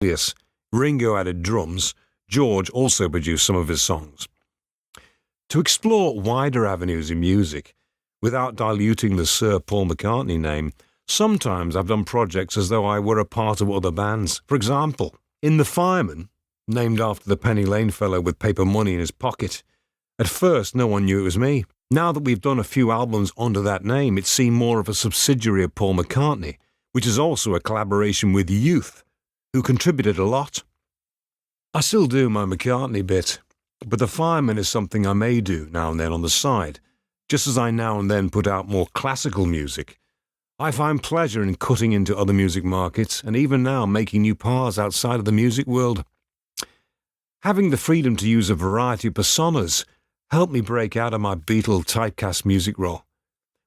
Yes, Ringo added drums. George also produced some of his songs. To explore wider avenues in music, without diluting the Sir Paul McCartney name, sometimes I've done projects as though I were a part of other bands. For example, in The Fireman, named after the Penny Lane fellow with paper money in his pocket, at first no one knew it was me. Now that we've done a few albums under that name, it seemed more of a subsidiary of Paul McCartney, which is also a collaboration with Youth, who contributed a lot. I still do my McCartney bit, but The Fireman is something I may do now and then on the side, just as I now and then put out more classical music. I find pleasure in cutting into other music markets, and even now making new paths outside of the music world. Having the freedom to use a variety of personas helped me break out of my Beatle typecast music role.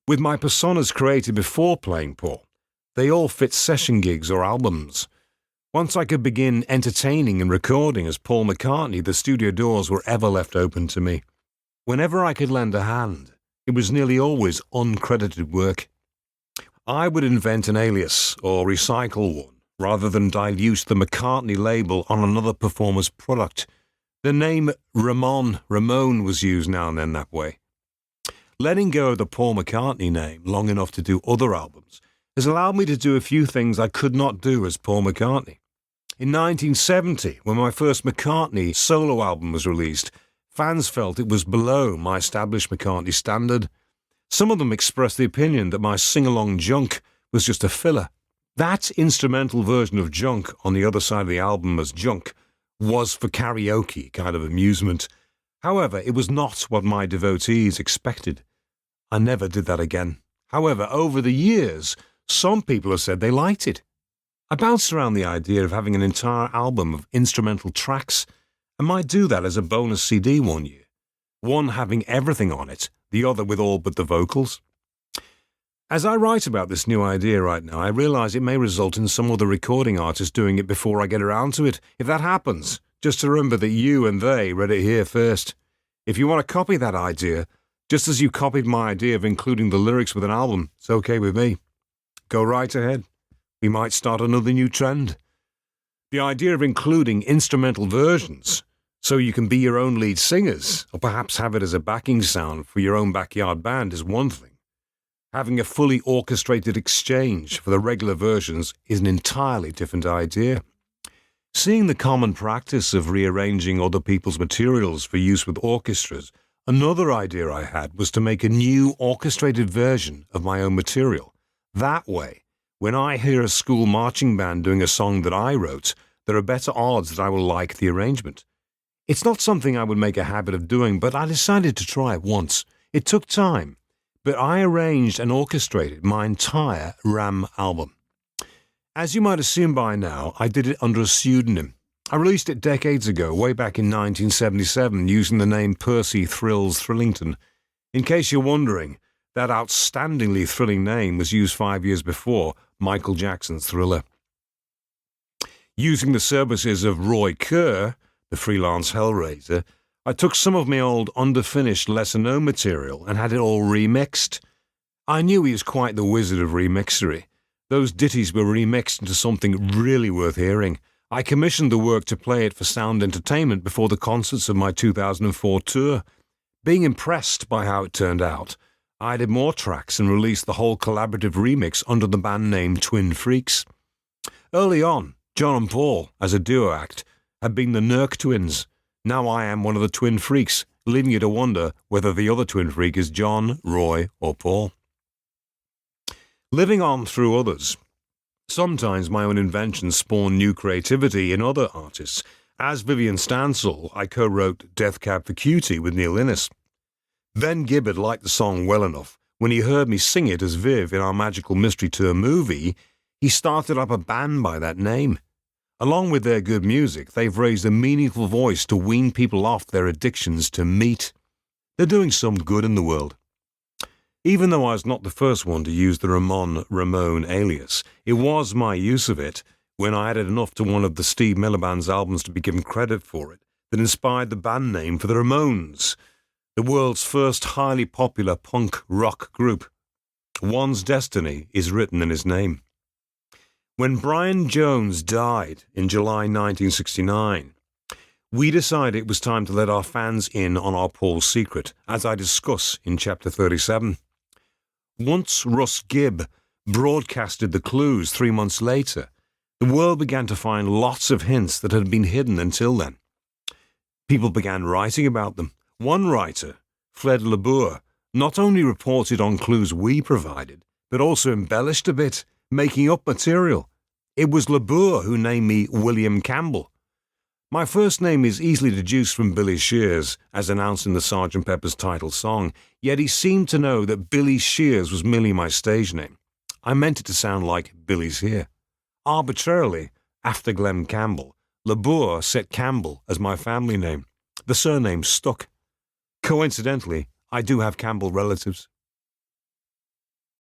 With my personas created before playing Paul, they all fit session gigs or albums. Once I could begin entertaining and recording as Paul McCartney, the studio doors were ever left open to me. Whenever I could lend a hand, it was nearly always uncredited work. I would invent an alias or recycle one, rather than dilute the McCartney label on another performer's product. The name Ramon was used now and then that way. Letting go of the Paul McCartney name long enough to do other albums has allowed me to do a few things I could not do as Paul McCartney. In 1970, when my first McCartney solo album was released, fans felt it was below my established McCartney standard. Some of them expressed the opinion that my sing-along junk was just a filler. That instrumental version of Junk on the other side of the album as Junk was for karaoke kind of amusement. However, it was not what my devotees expected. I never did that again. However, over the years, some people have said they liked it. I bounced around the idea of having an entire album of instrumental tracks and might do that as a bonus CD one year. One having everything on it, the other with all but the vocals. As I write about this new idea right now, I realise it may result in some other recording artist doing it before I get around to it. If that happens, just remember that you and they read it here first. If you want to copy that idea, just as you copied my idea of including the lyrics with an album, it's okay with me. Go right ahead. We might start another new trend. The idea of including instrumental versions so you can be your own lead singers, or perhaps have it as a backing sound for your own backyard band, is one thing. Having a fully orchestrated exchange for the regular versions is an entirely different idea. Seeing the common practice of rearranging other people's materials for use with orchestras, another idea I had was to make a new orchestrated version of my own material. That way, when I hear a school marching band doing a song that I wrote, there are better odds that I will like the arrangement. It's not something I would make a habit of doing, but I decided to try it once. It took time. But I arranged and orchestrated my entire Ram album. As you might assume by now, I did it under a pseudonym. I released it decades ago, way back in 1977, using the name Percy Thrills Thrillington. In case you're wondering, that outstandingly thrilling name was used 5 years before Michael Jackson's Thriller. Using the services of Roy Kerr, the freelance Hellraiser, I took some of my old underfinished lesser-known material and had it all remixed. I knew he was quite the wizard of remixery. Those ditties were remixed into something really worth hearing. I commissioned the work to play it for sound entertainment before the concerts of my 2004 tour. Being impressed by how it turned out, I added more tracks and released the whole collaborative remix under the band name Twin Freaks. Early on, John and Paul, as a duo act, had been the Nurk twins. Now I am one of the Twin Freaks, leaving you to wonder whether the other Twin Freak is John, Roy, or Paul. Living on through others. Sometimes my own inventions spawn new creativity in other artists. As Vivian Stansel, I co-wrote Death Cab for Cutie with Neil Innes. Ben Gibbard liked the song well enough. When he heard me sing it as Viv in our Magical Mystery Tour movie, he started up a band by that name. Along with their good music, they've raised a meaningful voice to wean people off their addictions to meat. They're doing some good in the world. Even though I was not the first one to use the Ramon alias, it was my use of it, when I added enough to one of the Steve Miller Band's albums to be given credit for it, that inspired the band name for the Ramones, the world's first highly popular punk rock group. One's destiny is written in his name. When Brian Jones died in July 1969, we decided it was time to let our fans in on our Paul secret, as I discuss in Chapter 37. Once Russ Gibb broadcasted the clues 3 months later, the world began to find lots of hints that had been hidden until then. People began writing about them. One writer, Fred LeBour, not only reported on clues we provided, but also embellished a bit, making up material. It was LeBour who named me William Campbell. My first name is easily deduced from Billy Shears, as announced in the Sgt. Pepper's title song, yet he seemed to know that Billy Shears was merely my stage name. I meant it to sound like Billy's Here. Arbitrarily, after Glenn Campbell, LeBour set Campbell as my family name. The surname stuck. Coincidentally, I do have Campbell relatives.